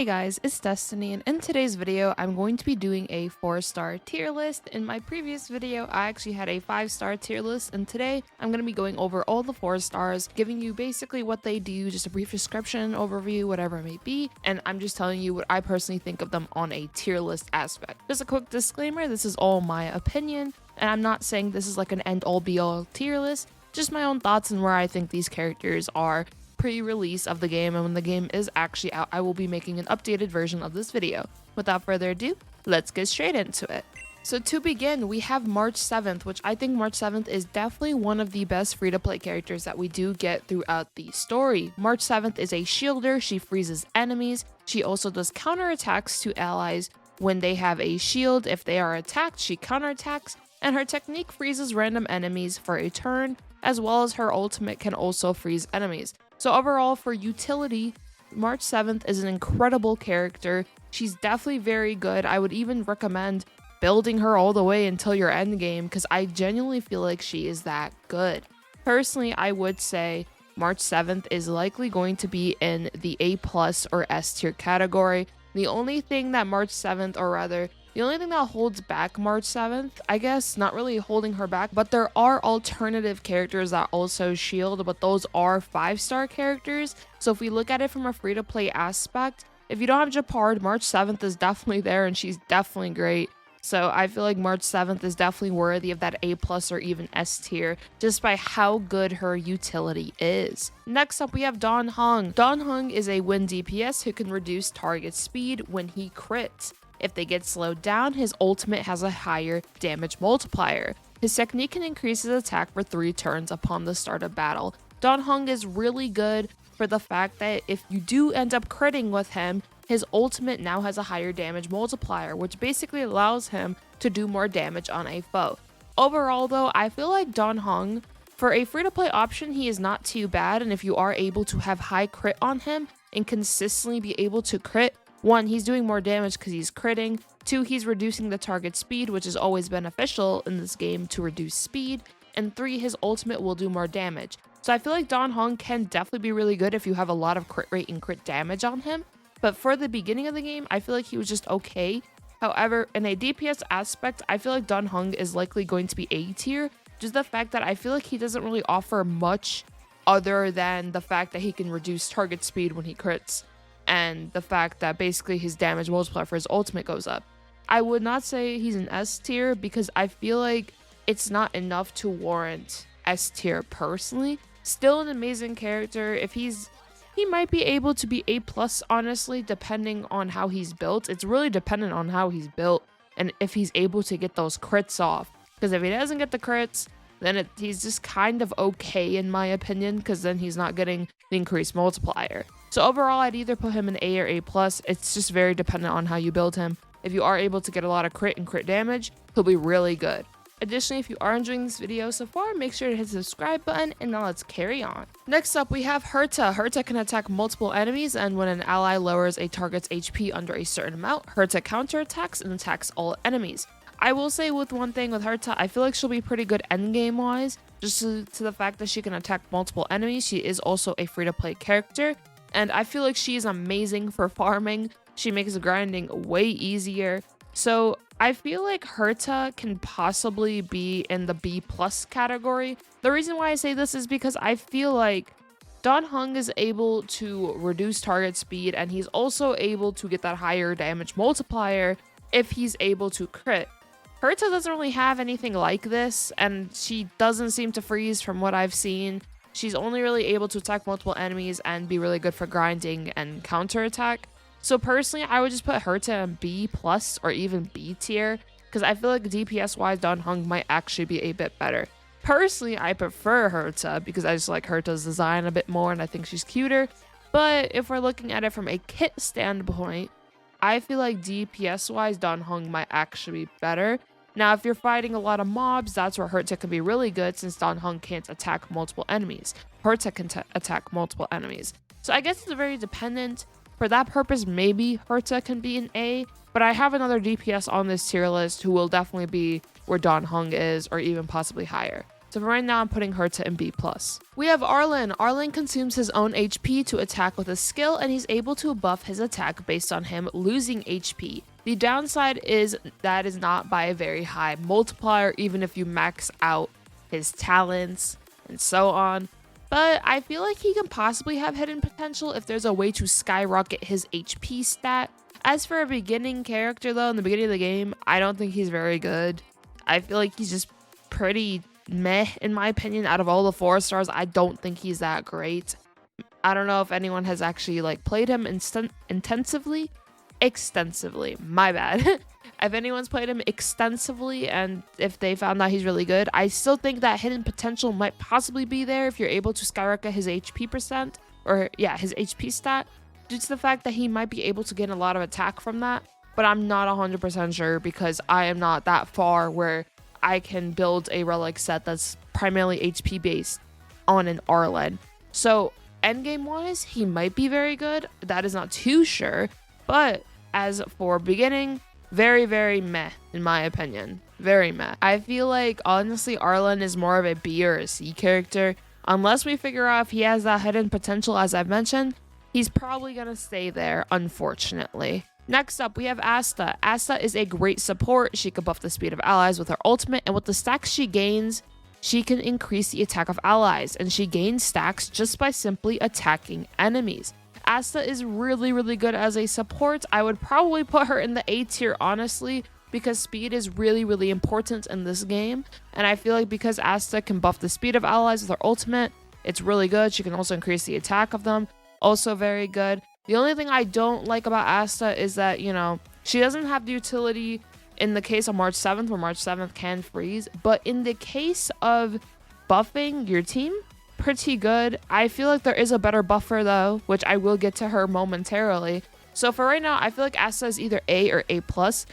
Hey guys, it's Destiny, and in today's video, I'm going to be doing a 4-star tier list. In my previous video, I actually had a 5-star tier list, and today I'm going to be going over all the 4 stars, giving you basically what they do, just a brief description, overview, whatever it may be, and I'm just telling you what I personally think of them on a tier list aspect. Just a quick disclaimer, this is all my opinion, and I'm not saying this is like an end-all be-all tier list, just my own thoughts and where I think these characters are pre-release of the game, and when the game is actually out, I will be making an updated version of this video. Without further ado, let's get straight into it. So to begin, we have March 7th, which I think March 7th is definitely one of the best free-to-play characters that we do get throughout the story. March 7th is a shielder, she freezes enemies, she also does counterattacks to allies when they have a shield. If they are attacked, she counterattacks, and her technique freezes random enemies for a turn, as well as her ultimate can also freeze enemies. So overall, for utility, March 7th is an incredible character. She's definitely very good. I would even recommend building her all the way until your end game because I genuinely feel like she is that good. Personally, I would say March 7th is likely going to be in the A+ or S tier category. The only thing that March 7th, or rather, the only thing that holds back March 7th, I guess, not really holding her back, but there are alternative characters that also shield, but those are 5-star characters. So if we look at it from a free-to-play aspect, if you don't have Japard, March 7th is definitely there, and she's definitely great. So I feel like March 7th is definitely worthy of that A+ or even S tier, just by how good her utility is. Next up, we have Heng. Heng is a wind DPS who can reduce target speed when he crits. If they get slowed down, his ultimate has a higher damage multiplier. His technique can increase his attack for 3 turns upon the start of battle. Heng is really good for the fact that if you do end up critting with him, his ultimate now has a higher damage multiplier, which basically allows him to do more damage on a foe. Overall though, I feel like Heng, for a free-to-play option, he is not too bad, and if you are able to have high crit on him and consistently be able to crit, 1, he's doing more damage because he's critting. 2, he's reducing the target speed, which is always beneficial in this game to reduce speed. And 3, his ultimate will do more damage. So I feel like Heng can definitely be really good if you have a lot of crit rate and crit damage on him. But for the beginning of the game, I feel like he was just okay. However, in a DPS aspect, I feel like Heng is likely going to be A tier. Just the fact that I feel like he doesn't really offer much other than the fact that he can reduce target speed when he crits, and the fact that basically his damage multiplier for his ultimate goes up. I would not say he's an S tier because I feel like it's not enough to warrant S tier personally. Still an amazing character. He might be able to be A+, honestly, depending on how he's built. It's really dependent on how he's built and if he's able to get those crits off. Because if he doesn't get the crits, then he's just kind of okay in my opinion, because then he's not getting the increased multiplier. So overall, I'd either put him in A or A+. It's just very dependent on how you build him. If you are able to get a lot of crit and crit damage, he'll be really good. Additionally, if you are enjoying this video so far, make sure to hit the subscribe button, and now let's carry on. Next up, we have Herta. Herta can attack multiple enemies, and when an ally lowers a target's HP under a certain amount, Herta counterattacks and attacks all enemies. I will say with one thing with Herta, I feel like she'll be pretty good endgame wise, just to the fact that she can attack multiple enemies. She is also a free-to-play character, and I feel like she is amazing for farming. She makes grinding way easier. So I feel like Herta can possibly be in the B+ category. The reason why I say this is because I feel like Heng is able to reduce target speed, and he's also able to get that higher damage multiplier if he's able to crit. Herta doesn't really have anything like this, and she doesn't seem to freeze from what I've seen. She's only really able to attack multiple enemies and be really good for grinding and counterattack. So personally, I would just put Herta in B+ or even B tier, because I feel like DPS wise, Heng might actually be a bit better. Personally, I prefer Herta because I just like Herta's design a bit more and I think she's cuter. But if we're looking at it from a kit standpoint, I feel like DPS wise, Heng might actually be better. Now, if you're fighting a lot of mobs, that's where Herta can be really good, since Heng can't attack multiple enemies. Herta can attack multiple enemies. So I guess it's very dependent. For that purpose, maybe Herta can be an A, but I have another DPS on this tier list who will definitely be where Heng is, or even possibly higher. So for right now, I'm putting Herta in B+. We have Arlan. Arlan consumes his own HP to attack with a skill, and he's able to buff his attack based on him losing HP. The downside is that is not by a very high multiplier, even if you max out his talents and so on. But I feel like he can possibly have hidden potential if there's a way to skyrocket his HP stat. As for a beginning character though, in the beginning of the game, I don't think he's very good. I feel like he's just pretty meh in my opinion. Out of all the 4 stars, I don't think he's that great. I don't know if anyone has actually like played him extensively, my bad. If anyone's played him extensively and if they found that he's really good, I still think that hidden potential might possibly be there if you're able to skyrocket his HP percent, or yeah, his HP stat, due to the fact that he might be able to gain a lot of attack from that. But I'm not 100% sure because I am not that far where I can build a relic set that's primarily HP based on an Arlan. So endgame wise, he might be very good. That is not too sure. But as for beginning, very, very meh in my opinion. Very meh. I feel like honestly Arlan is more of a B or a C character. Unless we figure out if he has that hidden potential as I've mentioned, he's probably gonna stay there, unfortunately. Next up, we have Asta. Asta is a great support. She can buff the speed of allies with her ultimate, and with the stacks she gains, she can increase the attack of allies, and she gains stacks just by simply attacking enemies. Asta is really, really good as a support. I would probably put her in the A tier, honestly, because speed is really, really important in this game, and I feel like because Asta can buff the speed of allies with her ultimate, it's really good. She can also increase the attack of them. Also very good. The only thing I don't like about Asta is that, you know, she doesn't have the utility in the case of March 7th, where March 7th can freeze. But in the case of buffing your team, pretty good. I feel like there is a better buffer though, which I will get to her momentarily. So for right now, I feel like Asta is either A or A+.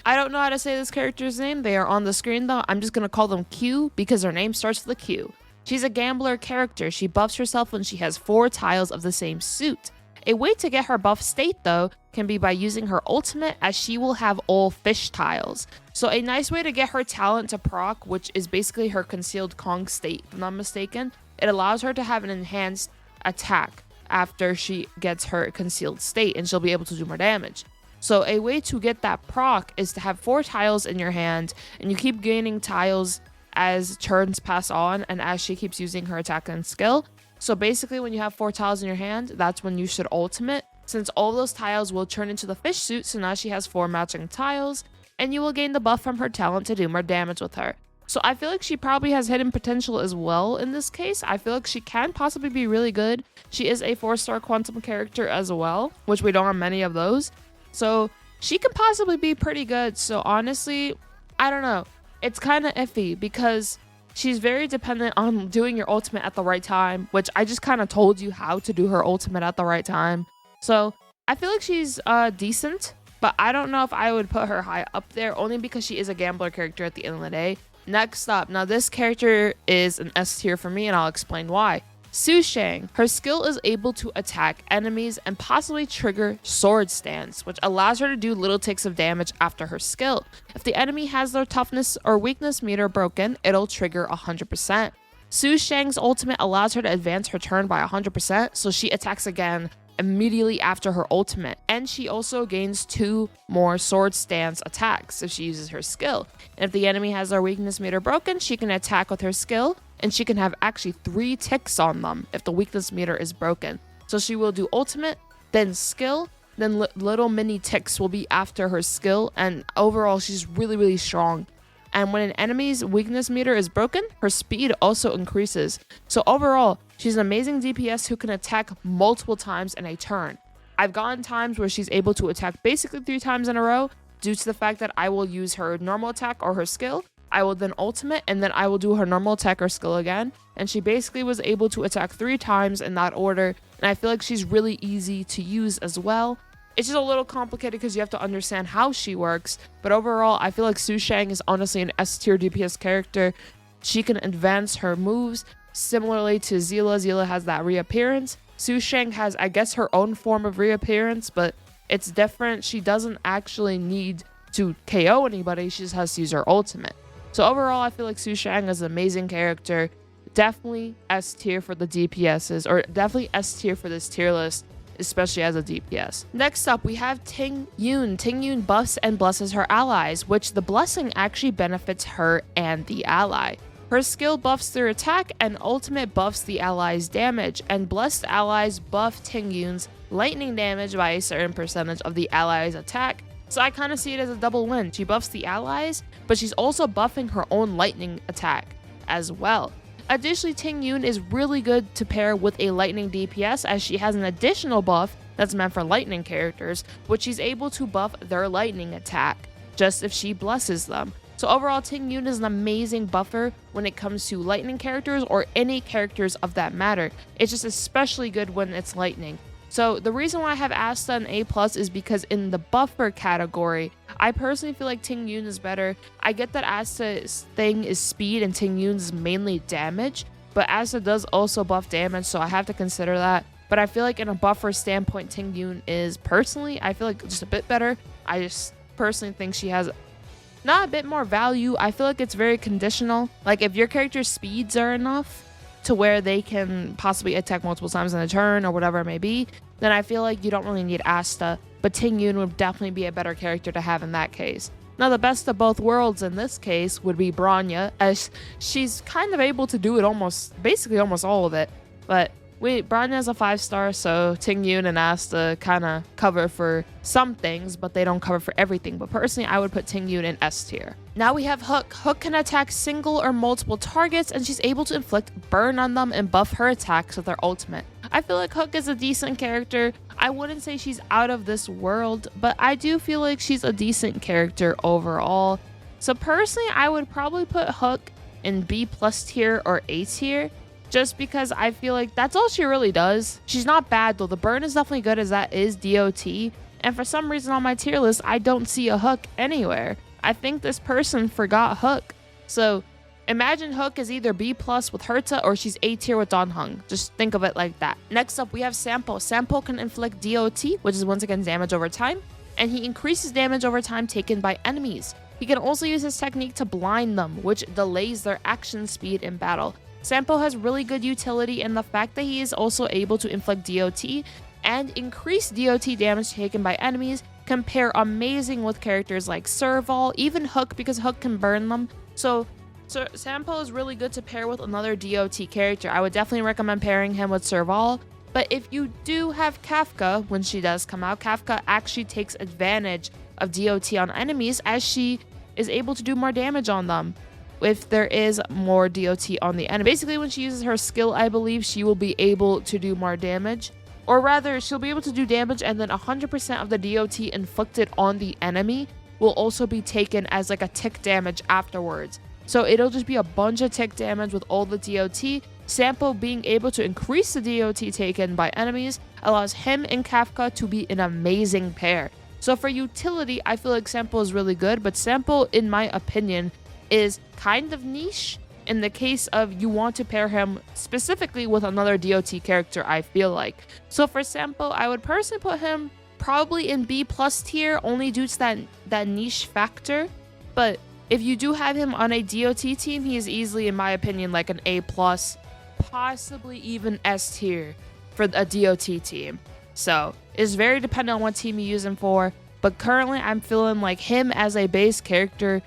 I don't know how to say this character's name. They are on the screen though. I'm just going to call them Q because her name starts with a Q. She's a gambler character. She buffs herself when she has 4 tiles of the same suit. A way to get her buff state though can be by using her ultimate, as she will have all fish tiles. So a nice way to get her talent to proc, which is basically her concealed Kong state if I'm not mistaken, it allows her to have an enhanced attack after she gets her concealed state, and she'll be able to do more damage. So a way to get that proc is to have 4 tiles in your hand, and you keep gaining tiles as turns pass on and as she keeps using her attack and skill. So basically when you have 4 tiles in your hand, that's when you should ultimate, since all those tiles will turn into the fish suit. So now she has 4 matching tiles, and you will gain the buff from her talent to do more damage with her. So I feel like she probably has hidden potential as well in this case. I feel like she can possibly be really good. She is a 4-star quantum character as well, which we don't have many of those. So she can possibly be pretty good. So honestly, I don't know. It's kind of iffy because she's very dependent on doing your ultimate at the right time, which I just kind of told you how to do her ultimate at the right time. So I feel like she's decent, but I don't know if I would put her high up there, only because she is a gambler character at the end of the day. Next up, now this character is an S tier for me, and I'll explain why. Sushang. Her skill is able to attack enemies and possibly trigger sword stance, which allows her to do little ticks of damage after her skill. If the enemy has their toughness or weakness meter broken, it'll trigger 100%. Sushang's ultimate allows her to advance her turn by 100%, so she attacks again immediately after her ultimate, and she also gains 2 more sword stance attacks if she uses her skill. And if the enemy has their weakness meter broken, she can attack with her skill, and she can have actually 3 ticks on them if the weakness meter is broken. So she will do ultimate, then skill, then little mini ticks will be after her skill, and overall she's really, really strong. And when an enemy's weakness meter is broken, her speed also increases. So overall, she's an amazing DPS who can attack multiple times in a turn. I've gotten times where she's able to attack basically 3 times in a row due to the fact that I will use her normal attack or her skill. I will then ultimate, and then I will do her normal attack or skill again. And she basically was able to attack 3 times in that order. And I feel like she's really easy to use as well. It's just a little complicated because you have to understand how she works. But overall, I feel like Sushang is honestly an S tier DPS character. She can advance her moves similarly to Zilla. Zilla has that reappearance. Sushang has, I guess, her own form of reappearance, but it's different. She doesn't actually need to KO anybody. She just has to use her ultimate. So overall, I feel like Sushang is an amazing character. definitely S tier for the DPSs, or definitely S tier for this tier list, especially as a DPS. Next up, we have Tingyun. Tingyun buffs and blesses her allies, which the blessing actually benefits her and the ally. Her skill buffs their attack, and ultimate buffs the allies' damage, and blessed allies buff Tingyun's lightning damage by a certain percentage of the allies' attack. So I kind of see it as a double win. She buffs the allies, but she's also buffing her own lightning attack as well. Additionally, Tingyun is really good to pair with a lightning DPS, as she has an additional buff that's meant for lightning characters, which she's able to buff their lightning attack, just if she blesses them. So overall, Tingyun is an amazing buffer when it comes to lightning characters, or any characters of that matter. It's just especially good when it's lightning. So the reason why I have Asta an A+ is because in the buffer category, I personally feel like Tingyun is better. I get that Asta's thing is speed and Tingyun's is mainly damage, but Asta does also buff damage, so I have to consider that. But I feel like in a buffer standpoint, Tingyun is personally, I feel like just a bit better. I just personally think she has not a bit more value. I feel like it's very conditional. Like if your character's speeds are enough to where they can possibly attack multiple times in a turn or whatever it may be, then I feel like you don't really need Asta, but Tingyun would definitely be a better character to have in that case. Now the best of both worlds in this case would be Bronya, as she's kind of able to do it basically almost all of it, but Bronya's a 5-star, so Tingyun and Asta kind of cover for some things, but they don't cover for everything. But personally, I would put Tingyun in S tier. Now we have Hook. Hook can attack single or multiple targets, and she's able to inflict burn on them and buff her attacks with her ultimate. I feel like Hook is a decent character. I wouldn't say she's out of this world, but I do feel like she's a decent character overall. So personally, I would probably put Hook in B+ tier or A tier, just because I feel like that's all she really does. She's not bad though. The burn is definitely good, as that is DOT. And for some reason on my tier list, I don't see a Hook anywhere. I think this person forgot Hook. So imagine Hook is either B+ with Herta, or she's A tier with Heng. Just think of it like that. Next up, we have Sampo. Sampo can inflict DOT, which is once again damage over time, and he increases damage over time taken by enemies. He can also use his technique to blind them, which delays their action speed in battle. Sampo has really good utility in the fact that he is also able to inflict DOT and increase DOT damage taken by enemies, can pair amazing with characters like Serval, even Hook, because Hook can burn them. So Sampo is really good to pair with another DOT character. I would definitely recommend pairing him with Serval. But if you do have Kafka, when she does come out, Kafka actually takes advantage of DOT on enemies, as she is able to do more damage on them if there is more DOT on the enemy. Basically, when she uses her skill, I believe she will be able to do more damage. Or rather, she'll be able to do damage, and then 100% of the DOT inflicted on the enemy will also be taken as like a tick damage afterwards. So it'll just be a bunch of tick damage with all the DOT. Sampo being able to increase the DOT taken by enemies allows him and Kafka to be an amazing pair. So for utility, I feel like Sampo is really good, but Sampo, in my opinion, is kind of niche in the case of you want to pair him specifically with another DOT character, I feel like. So for Sampo, I would personally put him probably in B+ tier, only due to that niche factor. But if you do have him on a DOT team, he is easily, in my opinion, like an A+, possibly even S tier for a DOT team. So it's very dependent on what team you use him for, but currently I'm feeling like him as a base character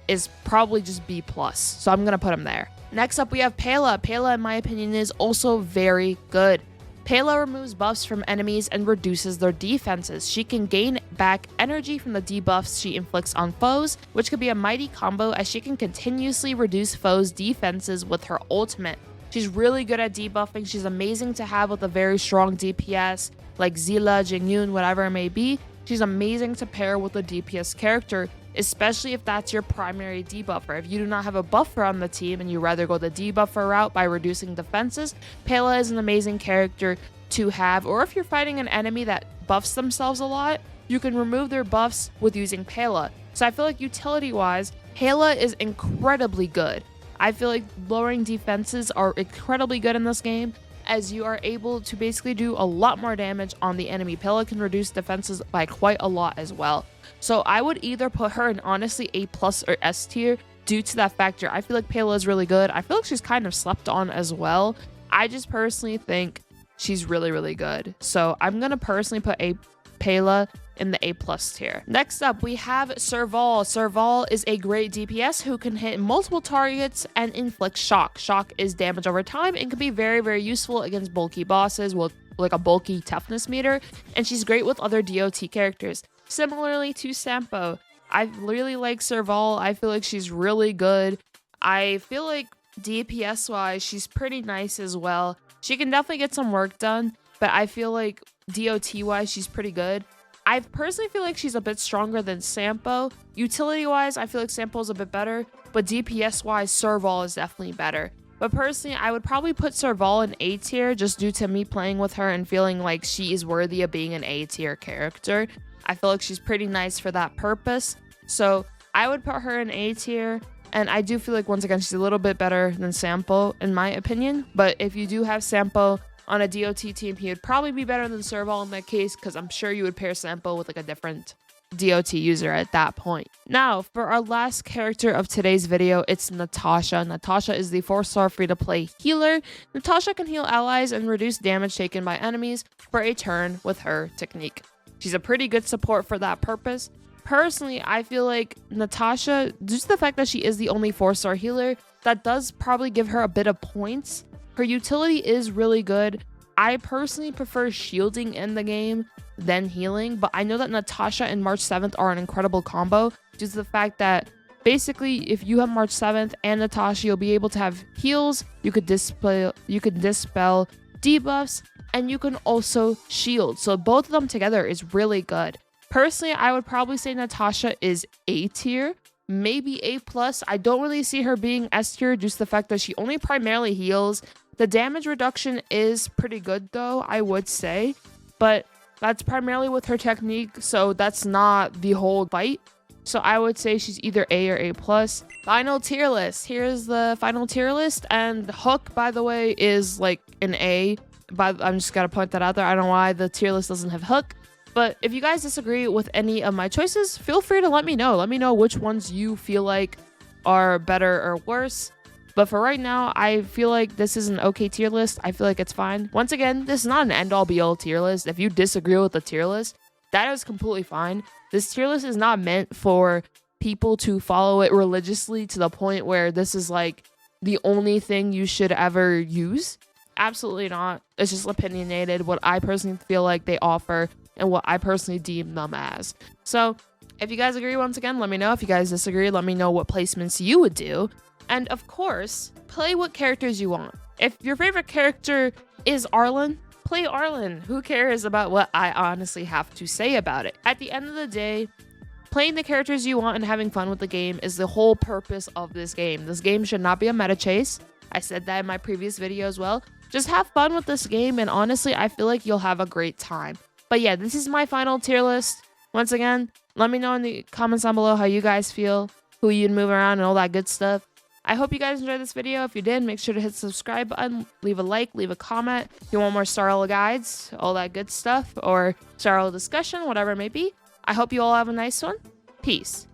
is probably just B+, so I'm gonna put him there. Next up, we have Pela. Pela, in my opinion, is also very good. Pela removes buffs from enemies and reduces their defenses. She can gain back energy from the debuffs she inflicts on foes, which could be a mighty combo, as she can continuously reduce foes' defenses with her ultimate. She's really good at debuffing. She's amazing to have with a very strong DPS, like Zilla, Jingyun, whatever it may be. She's amazing to pair with a DPS character, especially if that's your primary debuffer. If you do not have a buffer on the team and you rather go the debuffer route by reducing defenses, Pela is an amazing character to have. Or if you're fighting an enemy that buffs themselves a lot, you can remove their buffs with using Pela. So I feel like utility-wise, Pela is incredibly good. I feel like lowering defenses are incredibly good in this game, as you are able to basically do a lot more damage on the enemy. Pela can reduce defenses by quite a lot as well. So I would either put her in honestly A+ or S tier due to that factor. I feel like Pela is really good. I feel like she's kind of slept on as well. I just personally think she's really, really good. So I'm going to personally put a Pela in the A+ tier. Next up, we have Serval. Serval is a great DPS who can hit multiple targets and inflict shock. Shock is damage over time and can be very, very useful against bulky bosses with like a bulky toughness meter. And she's great with other DOT characters. Similarly to Sampo, I really like Serval. I feel like she's really good. I feel like DPS wise, she's pretty nice as well. She can definitely get some work done, but I feel like DOT wise, she's pretty good. I personally feel like she's a bit stronger than Sampo. Utility wise, I feel like Sampo is a bit better, but DPS wise, Serval is definitely better. But personally, I would probably put Serval in A tier just due to me playing with her and feeling like she is worthy of being an A tier character. I feel like she's pretty nice for that purpose. So I would put her in A tier. And I do feel like, once again, she's a little bit better than Sampo in my opinion. But if you do have Sampo on a DOT team, he would probably be better than Serval in that case, because I'm sure you would pair Sampo with like a different DOT user at that point. Now, for our last character of today's video, it's Natasha. Natasha is the 4-star free-to-play healer. Natasha can heal allies and reduce damage taken by enemies for a turn with her technique. She's a pretty good support for that purpose. Personally, I feel like Natasha, due to the fact that she is the only 4-star healer, that does probably give her a bit of points. Her utility is really good. I personally prefer shielding in the game than healing, but I know that Natasha and March 7th are an incredible combo due to the fact that basically if you have March 7th and Natasha, you'll be able to have heals, you could dispel debuffs, and you can also shield. So both of them together is really good. Personally, I would probably say Natasha is A tier, maybe A+. I don't really see her being S tier due to the fact that she only primarily heals. The damage reduction is pretty good though, I would say, but that's primarily with her technique, so that's not the whole fight. So I would say she's either A or A+. Final tier list. Here's the final tier list, and Hook, by the way, is like an A, but I'm just gotta point that out there. I don't know why the tier list doesn't have Hook. But if you guys disagree with any of my choices, feel free to let me know. Let me know which ones you feel like are better or worse. But for right now, I feel like this is an okay tier list. I feel like it's fine. Once again, this is not an end-all be-all tier list. If you disagree with the tier list, that is completely fine. This tier list is not meant for people to follow it religiously to the point where this is like the only thing you should ever use. Absolutely not. It's just opinionated, what I personally feel like they offer and what I personally deem them as. So if you guys agree, once again, let me know. If you guys disagree, let me know what placements you would do. And of course, play what characters you want. If your favorite character is Arlan, play Arlan. Who cares about what I honestly have to say about it? At the end of the day, playing the characters you want and having fun with the game is the whole purpose of this game. This game should not be a meta chase. I said that in my previous video as well. Just have fun with this game, and honestly, I feel like you'll have a great time. But yeah, this is my final tier list. Once again, let me know in the comments down below how you guys feel, who you'd move around, and all that good stuff. I hope you guys enjoyed this video. If you did, make sure to hit the subscribe button, leave a like, leave a comment. If you want more Starla guides, all that good stuff, or Starla discussion, whatever it may be. I hope you all have a nice one. Peace.